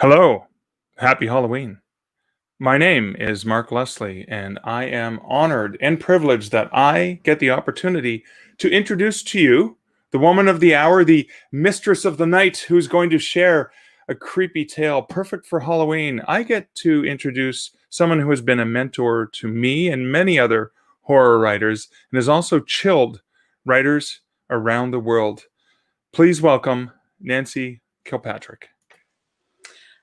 Hello, happy Halloween. My name is Mark Leslie, and I am honored and privileged that I get the opportunity to introduce to you the woman of the hour, the mistress of the night, who's going to share a creepy tale perfect for Halloween. I get to introduce someone who has been a mentor to me and many other horror writers and has also chilled writers around the world. Please welcome Nancy Kilpatrick.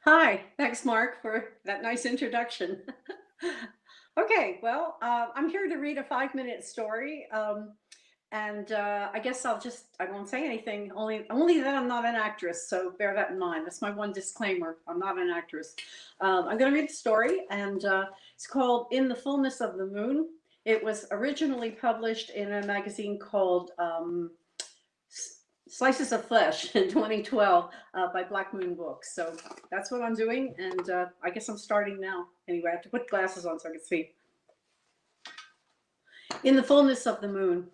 Hi, thanks, Mark, for that nice introduction. Okay, well, I'm here to read a 5-minute story. And I guess I won't say anything, only that I'm not an actress. So bear that in mind. That's my one disclaimer. I'm not an actress. I'm going to read the story, and it's called In the Fullness of the Moon. It was originally published in a magazine called Slices of Flesh in 2012 by Black Moon Books. So that's what I'm doing, and I guess I'm starting now. Anyway, I have to put glasses on so I can see. In the Fullness of the Moon.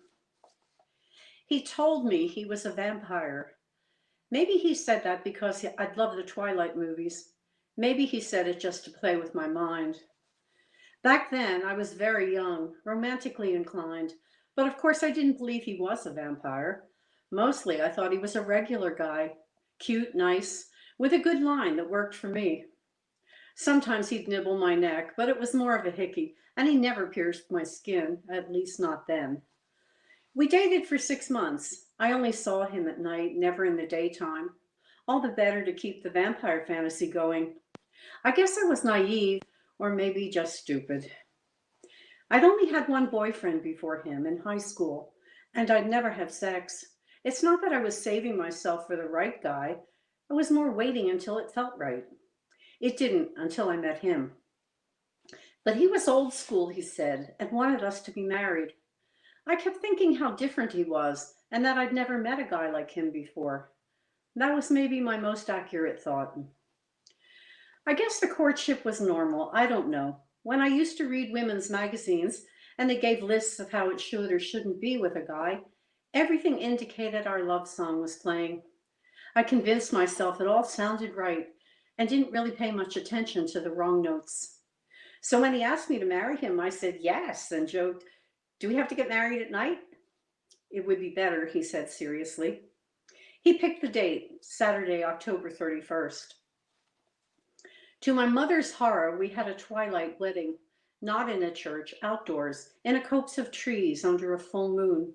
He told me he was a vampire. Maybe he said that because I'd love the Twilight movies. Maybe he said it just to play with my mind. Back then, I was very young, romantically inclined, but of course I didn't believe he was a vampire. Mostly, I thought he was a regular guy, cute, nice, with a good line that worked for me. Sometimes he'd nibble my neck, but it was more of a hickey, and he never pierced my skin, at least not then. We dated for 6 months. I only saw him at night, never in the daytime. All the better to keep the vampire fantasy going. I guess I was naive, or maybe just stupid. I'd only had one boyfriend before him in high school, and I'd never had sex. It's not that I was saving myself for the right guy. I was more waiting until it felt right. It didn't until I met him. But he was old school, he said, and wanted us to be married. I kept thinking how different he was, and that I'd never met a guy like him before. That was maybe my most accurate thought. I guess the courtship was normal. I don't know. When I used to read women's magazines and they gave lists of how it should or shouldn't be with a guy, everything indicated our love song was playing. I convinced myself it all sounded right and didn't really pay much attention to the wrong notes. So when he asked me to marry him, I said yes and joked, "Do we have to get married at night?" "It would be better," he said seriously. He picked the date, Saturday, October 31st. To my mother's horror, we had a twilight wedding, not in a church, outdoors, in a copse of trees under a full moon.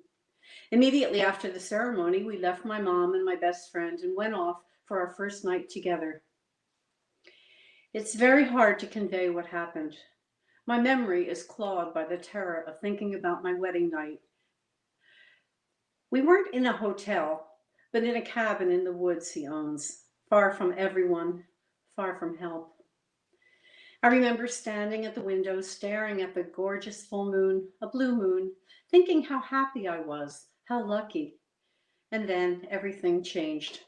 Immediately after the ceremony, we left my mom and my best friend and went off for our first night together. It's very hard to convey what happened. My memory is clawed by the terror of thinking about my wedding night. We weren't in a hotel, but in a cabin in the woods he owns, far from everyone, far from help. I remember standing at the window, staring at the gorgeous full moon, a blue moon, thinking how happy I was, how lucky. And then everything changed.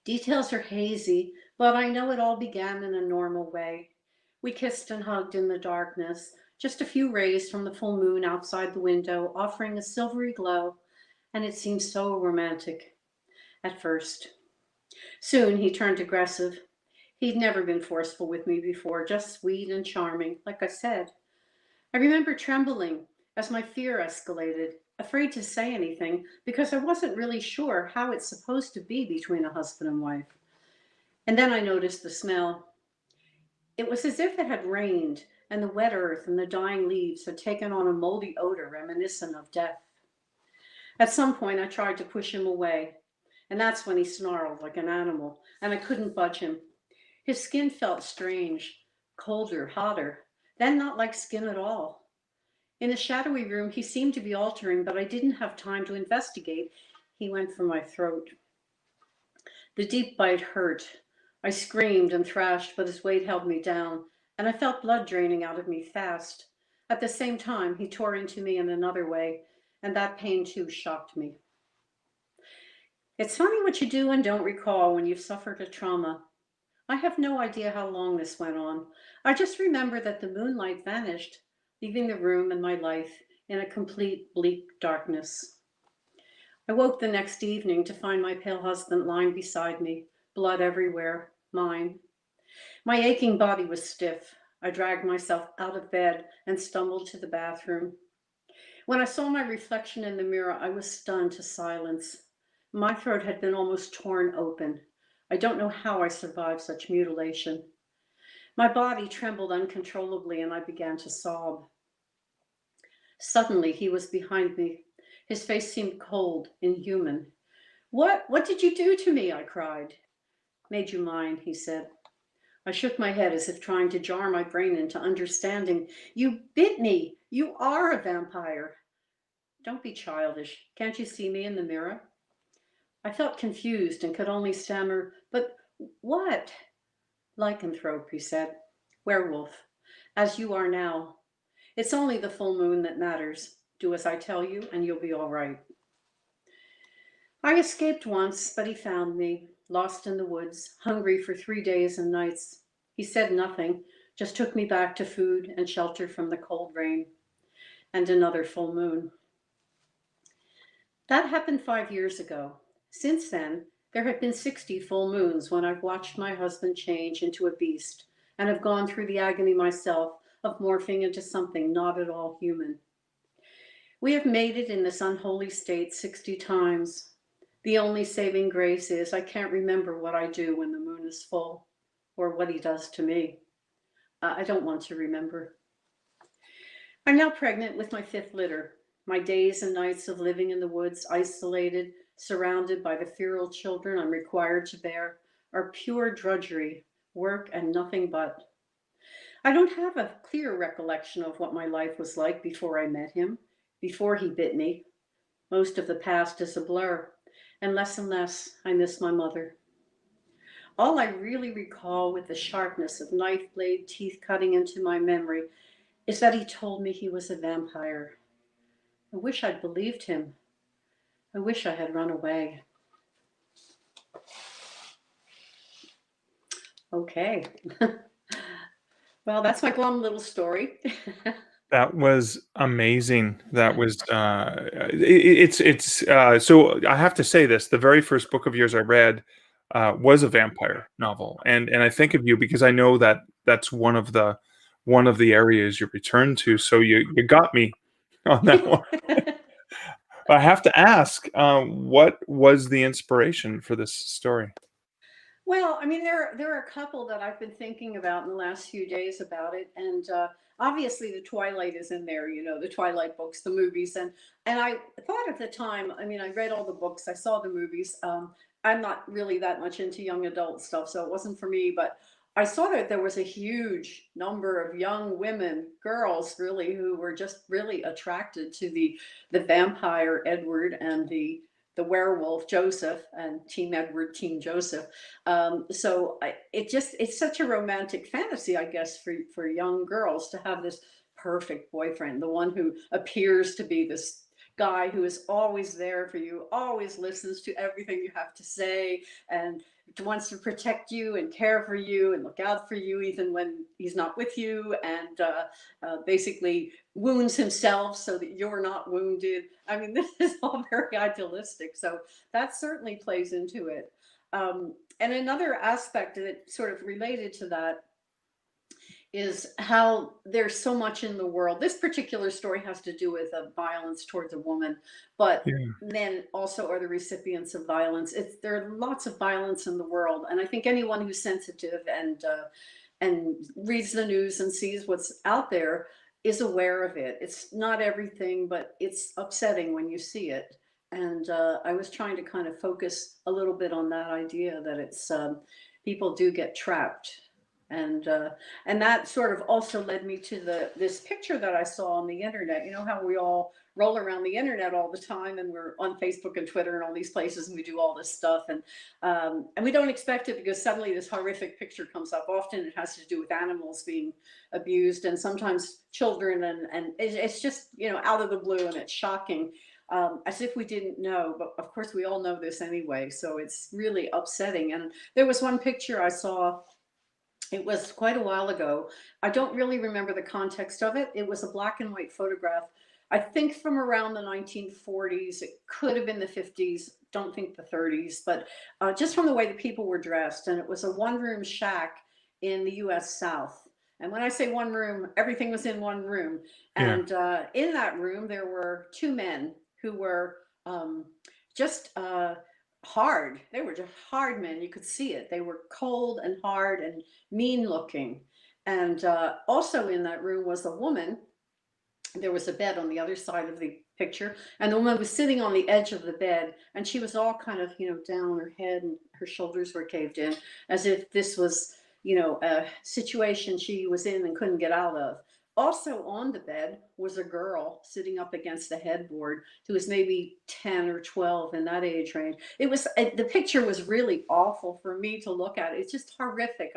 Details are hazy, but I know it all began in a normal way. We kissed and hugged in the darkness, just a few rays from the full moon outside the window, offering a silvery glow, and it seemed so romantic at first. Soon he turned aggressive. He'd never been forceful with me before, just sweet and charming, like I said. I remember trembling as my fear escalated, afraid to say anything because I wasn't really sure how it's supposed to be between a husband and wife. And then I noticed the smell. It was as if it had rained, and the wet earth and the dying leaves had taken on a moldy odor reminiscent of death. At some point, I tried to push him away, and that's when he snarled like an animal, and I couldn't budge him. His skin felt strange, colder, hotter, then not like skin at all. In the shadowy room, he seemed to be altering, but I didn't have time to investigate. He went for my throat. The deep bite hurt. I screamed and thrashed, but his weight held me down, and I felt blood draining out of me fast. At the same time, he tore into me in another way, and that pain too shocked me. It's funny what you do and don't recall when you've suffered a trauma. I have no idea how long this went on. I just remember that the moonlight vanished, leaving the room and my life in a complete bleak darkness. I woke the next evening to find my pale husband lying beside me, blood everywhere. mine. My aching body was stiff. I dragged myself out of bed and stumbled to the bathroom. When I saw my reflection in the mirror, I was stunned to silence. My throat had been almost torn open. I don't know how I survived such mutilation. My body trembled uncontrollably and I began to sob. Suddenly, he was behind me. His face seemed cold, inhuman. What did you do to me? I cried. Made you mine, he said. I shook my head as if trying to jar my brain into understanding. You bit me. You are a vampire. Don't be childish. Can't you see me in the mirror? I felt confused and could only stammer, but what? Lycanthrope, he said. Werewolf, as you are now. It's only the full moon that matters. Do as I tell you, and you'll be all right. I escaped once, but he found me, lost in the woods, hungry for 3 days and nights. He said nothing, just took me back to food and shelter from the cold rain and another full moon. That happened 5 years ago. Since then, there have been 60 full moons when I've watched my husband change into a beast and have gone through the agony myself of morphing into something not at all human. We have made it in this unholy state 60 times. The only saving grace is I can't remember what I do when the moon is full or what he does to me. I don't want to remember. I'm now pregnant with my 5th litter. My days and nights of living in the woods, isolated, surrounded by the feral children I'm required to bear, are pure drudgery, work and nothing but. I don't have a clear recollection of what my life was like before I met him, before he bit me. Most of the past is a blur, and less I miss my mother. All I really recall with the sharpness of knife blade teeth cutting into my memory is that he told me he was a vampire. I wish I'd believed him. I wish I had run away. Okay. Well, that's my glum little story. That was amazing. That was it's so I have to say this, the very first book of yours I read was a vampire novel. And I think of you because I know that that's one of the areas you return to. So you got me on that one. I have to ask, what was the inspiration for this story? Well, I mean, there are a couple that I've been thinking about in the last few days about it, and obviously the Twilight is in there. You know, the Twilight books, the movies, and I thought at the time. I mean, I read all the books, I saw the movies. I'm not really that much into young adult stuff, so it wasn't for me. But I saw that there was a huge number of young women, girls, really, who were just really attracted to the vampire Edward and the werewolf Joseph, and Team Edward, Team Joseph. It's such a romantic fantasy, I guess, for young girls to have this perfect boyfriend, the one who appears to be this guy who is always there for you, always listens to everything you have to say, and wants to protect you and care for you and look out for you even when he's not with you, and basically wounds himself so that you're not wounded. I mean, this is all very idealistic. So that certainly plays into it. And another aspect that sort of related to that is how there's so much in the world. This particular story has to do with violence towards a woman, but Yeah. men also are the recipients of violence. There are lots of violence in the world, and I think anyone who's sensitive and reads the news and sees what's out there is aware of it. It's not everything, but it's upsetting when you see it. And I was trying to kind of focus a little bit on that idea that it's people do get trapped, and and that sort of also led me to this picture that I saw on the internet. You know how we all roll around the internet all the time, and we're on Facebook and Twitter and all these places, and we do all this stuff, and we don't expect it because suddenly this horrific picture comes up. Often it has to do with animals being abused, and sometimes children, and it's just, you know, out of the blue, and it's shocking. As if we didn't know, but of course we all know this anyway. So it's really upsetting. And there was one picture I saw, it was quite a while ago. I don't really remember the context of it. It was a black and white photograph I think from around the 1940s. It could have been the 50s. Don't think the 30s, but just from the way that people were dressed. And it was a one-room shack in the U.S. South. And when I say one room, everything was in one room. Yeah. And in that room, there were two men who were just hard. They were just hard men. You could see it. They were cold and hard and mean looking. And also in that room was a woman. There was a bed on the other side of the picture, and the woman was sitting on the edge of the bed, and she was all kind of, down, her head and her shoulders were caved in, as if this was, a situation she was in and couldn't get out of. Also on the bed was a girl sitting up against the headboard who was maybe 10 or 12, in that age range. The picture was really awful for me to look at. It's just horrific.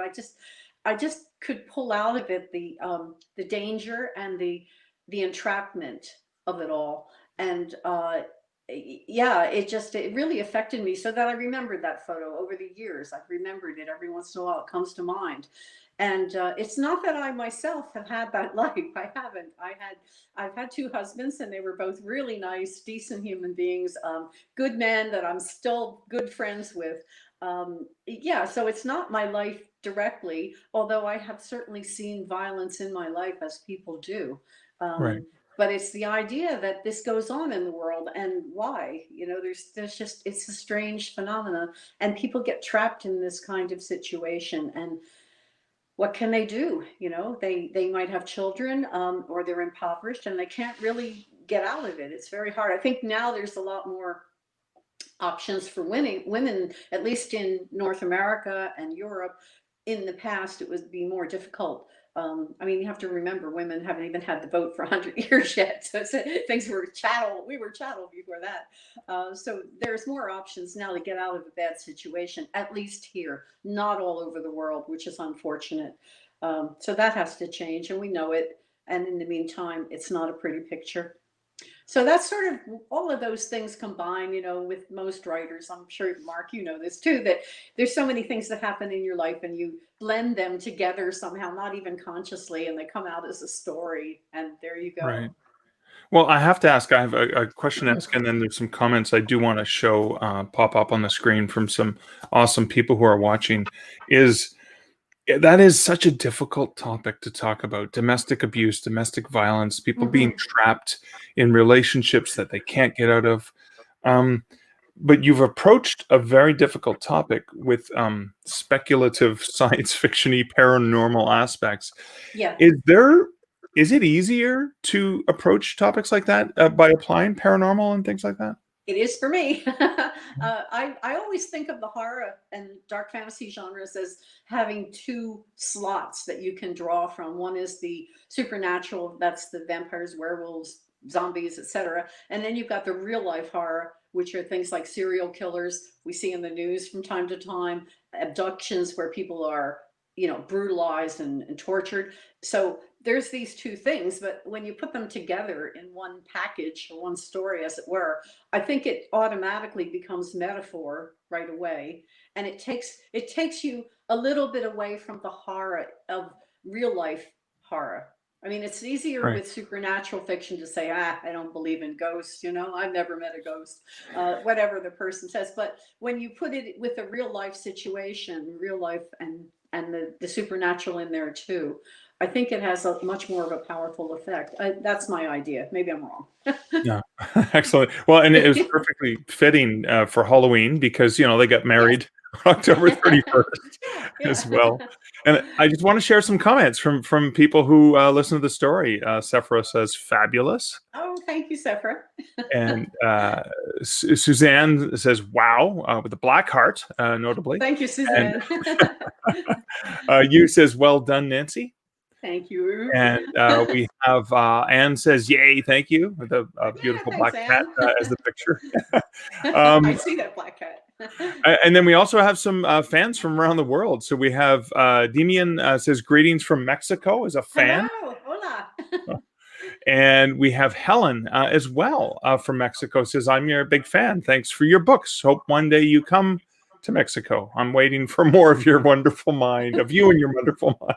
I just could pull out of it the danger and the entrapment of it all. And yeah, it really affected me, so that I remembered that photo over the years. I've remembered it every once in a while. It comes to mind. And it's not that I myself have had that life. I haven't. I've had two husbands, and they were both really nice, decent human beings, good men that I'm still good friends with. Yeah, so it's not my life directly, although I have certainly seen violence in my life, as people do. Right. But it's the idea that this goes on in the world, and why. There's just, it's a strange phenomena, and people get trapped in this kind of situation. And what can they do? They might have children, or they're impoverished, and they can't really get out of it. It's very hard. I think now there's a lot more options for women, at least in North America and Europe. In the past, it would be more difficult. I mean, you have to remember, women haven't even had the vote for 100 years yet. So things were chattel. We were chattel before that. So there's more options now to get out of a bad situation, at least here, not all over the world, which is unfortunate. So that has to change, and we know it. And in the meantime, it's not a pretty picture. So that's sort of all of those things combined, with most writers. I'm sure, Mark, you know this too, that there's so many things that happen in your life, and you blend them together somehow, not even consciously, and they come out as a story. And there you go. Right. Well, I have to ask. I have a question to ask, and then there's some comments I do want to show pop up on the screen from some awesome people who are watching. Is That is such a difficult topic to talk about: domestic abuse, domestic violence, people being Hmm. trapped in relationships that they can't get out of. Um, but you've approached a very difficult topic with speculative, science fiction-y, paranormal aspects. Yeah. Is there is it easier to approach topics like that by applying paranormal and things like that? It is for me. I always think of the horror and dark fantasy genres as having two slots that you can draw from. One is the supernatural, that's the vampires, werewolves, zombies, etc. And then you've got the real life horror, which are things like serial killers we see in the news from time to time, abductions where people are, brutalized and tortured. So there's these two things, but when you put them together in one package, or one story, as it were, I think it automatically becomes metaphor right away, and it takes you a little bit away from the horror of real life horror. I mean, it's easier Right. with supernatural fiction to say, I don't believe in ghosts. I've never met a ghost, whatever the person says. But when you put it with a real life situation, real life, and the supernatural in there too, I think it has a much more of a powerful effect. That's my idea. Maybe I'm wrong. Yeah. Excellent. Well, and it was perfectly fitting for Halloween because they got Yes. married October 31st Yeah, as yeah. well. And I just want to share some comments from people who listen to the story. Sephora says fabulous. Oh, thank you, Sephra. And Suzanne says, "Wow," with a black heart, notably. Thank you, And Suzanne. you says, "Well done, Nancy." Thank you. And we have Anne says, "Yay, thank you," with a Yeah, beautiful thanks, black cat Anne. as the picture. I um, see that black cat. and then we also have some fans from around the world. So we have Demian says, "Greetings from Mexico," as a fan. Hello, hola. And we have Helen as well from Mexico, says, "I'm your big fan. Thanks for your books. Hope one day you come to Mexico. I'm waiting for more of your wonderful mind, of you and your wonderful mind."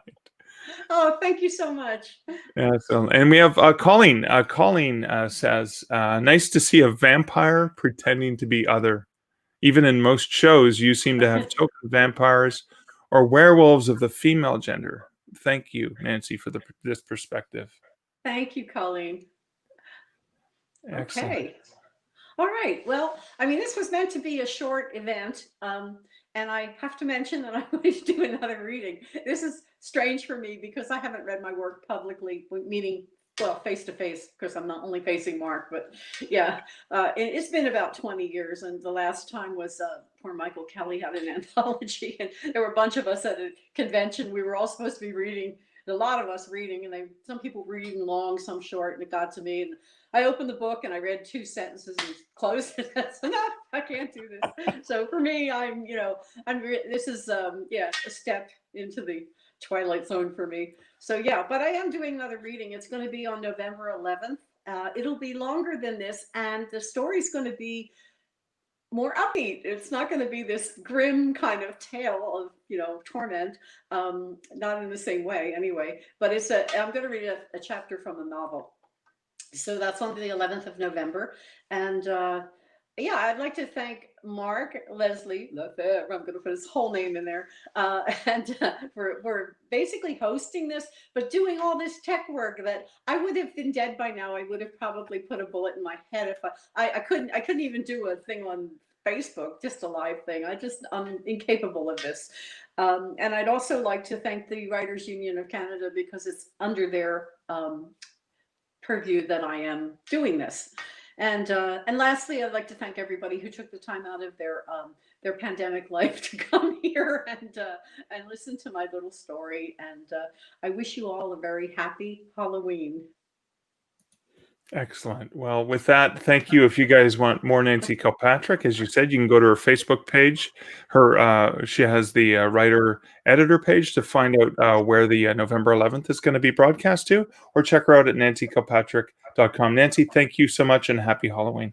Oh, thank you so much. Yeah, so, and we have Colleen. Colleen says, "Nice to see a vampire pretending to be other. Even in most shows, you seem to have chosen vampires or werewolves of the female gender. Thank you, Nancy, for this perspective." Thank you, Colleen. Excellent. Okay. All right. Well, I mean, this was meant to be a short event. And I have to mention that I'm going to do another reading. This is strange for me because I haven't read my work publicly, meaning, well, face to face, because I'm not only facing Mark, but yeah, it's been about 20 years. And the last time was poor Michael Kelly had an anthology, and there were a bunch of us at a convention. We were all supposed to be reading, a lot of us reading, and some people reading long, some short, and it got to me. And I opened the book and I read 2 sentences and closed it. So, no, I can't do this. So for me, this is a step into the twilight zone for me. So yeah, but I am doing another reading. It's going to be on November 11th. It'll be longer than this, and the story's going to be more upbeat. It's not going to be this grim kind of tale of torment, not in the same way anyway. But I'm going to read a chapter from a novel. So that's on the 11th of November. And yeah, I'd like to thank Mark Leslie Lefebvre, I'm going to put his whole name in there, for basically hosting this, but doing all this tech work that I would have been dead by now. I would have probably put a bullet in my head if I couldn't even do a thing on Facebook, just a live thing. I'm incapable of this. And I'd also like to thank the Writers Union of Canada, because it's under their purview that I am doing this. And lastly, I'd like to thank everybody who took the time out of their pandemic life to come here and listen to my little story. And I wish you all a very happy Halloween. Excellent. Well, with that, thank you. If you guys want more Nancy Kilpatrick, as you said, you can go to her Facebook page. She has the writer editor page to find out where the November 11th is going to be broadcast to, or check her out at nancykilpatrick.com. Nancy, thank you so much, and happy Halloween.